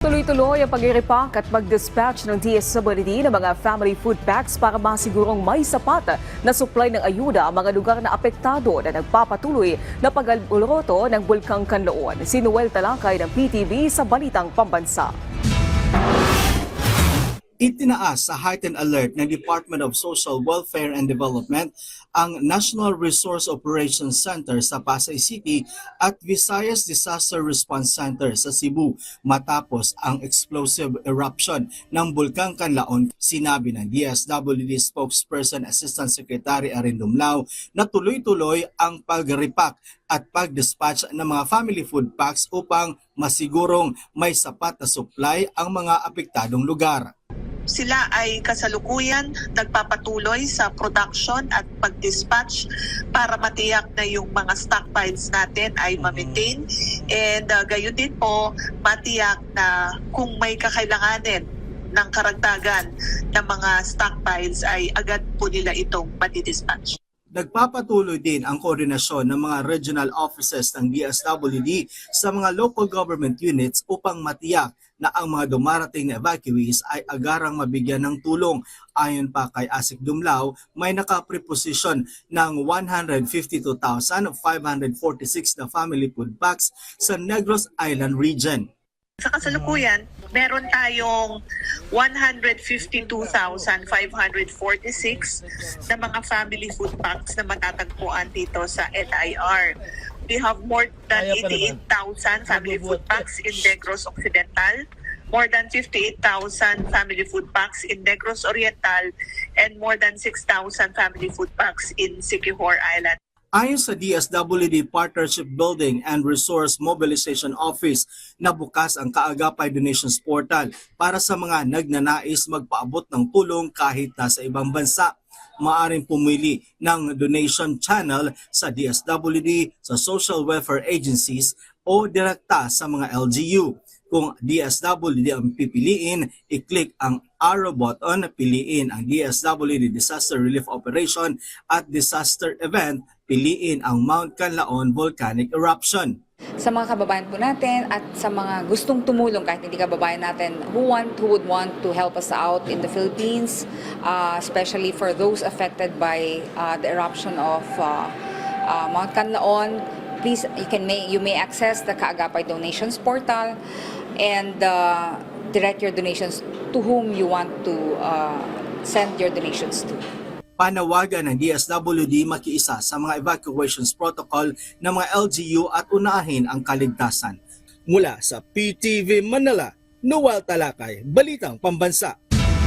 Tuloy-tuloy ang pag-repack at pag-dispatch ng DSWD ng mga family food packs para masigurong may sapat na supply ng ayuda ang mga lugar na apektado na nagpapatuloy na pag-aloroto ng Bulkang Kanlaon. Si Noel Talakay ng PTV sa Balitang Pambansa. Itinaas sa heightened alert ng Department of Social Welfare and Development ang National Resource Operations Center sa Pasay City at Visayas Disaster Response Center sa Cebu matapos ang explosive eruption ng Bulkang Kanlaon. Sinabi ng DSWD spokesperson Assistant Secretary Arin Dumlao na tuloy-tuloy ang pag-repack at pag-dispatch ng mga family food packs upang masigurong may sapat na supply ang mga apektadong lugar. Sila ay kasalukuyan nagpapatuloy sa production at pag-dispatch para matiyak na yung mga stockpiles natin ay ma-maintain and gayon din po matiyak na kung may kakailanganin ng karagdagan ng mga stockpiles ay agad po nila itong madi-dispatch. Nagpapatuloy din ang koordinasyon ng mga regional offices ng DSWD sa mga local government units upang matiyak na ang mga dumarating na evacuees ay agarang mabigyan ng tulong. Ayon pa kay Asik Dumlao, may nakapreposisyon ng 152,546 na family food packs sa Negros Island region. Sa kasalukuyan, meron tayong 152,546 na mga family food packs na matatagpuan dito sa NIR. We have more than 88,000 family food packs in Negros Occidental, more than 58,000 family food packs in Negros Oriental, and more than 6,000 family food packs in Siquijor Island. Ayon sa DSWD Partnership Building and Resource Mobilization Office, nabukas ang Kaagapay Donations Portal para sa mga nagnanais magpaabot ng tulong kahit nasa ibang bansa. Maaring pumili ng donation channel sa DSWD, sa social welfare agencies o direkta sa mga LGU. Kung DSWD ang pipiliin, i-click ang arrow button, piliin ang DSWD Disaster Relief Operation at Disaster Event, piliin ang Mount Kanlaon Volcanic Eruption. Sa mga kababayan po natin at sa mga gustong tumulong kahit hindi kababayan natin who would want to help us out in the Philippines, especially for those affected by the eruption of Mount Kanlaon, please you may access the Kaagapay Donations portal and direct your donations to whom you want to send your donations to. Panawagan ng DSWD makiisa sa mga evacuations protocol ng mga LGU at unahin ang kaligtasan. Mula sa PTV Manila, Noel Talakay, Balitang Pambansa.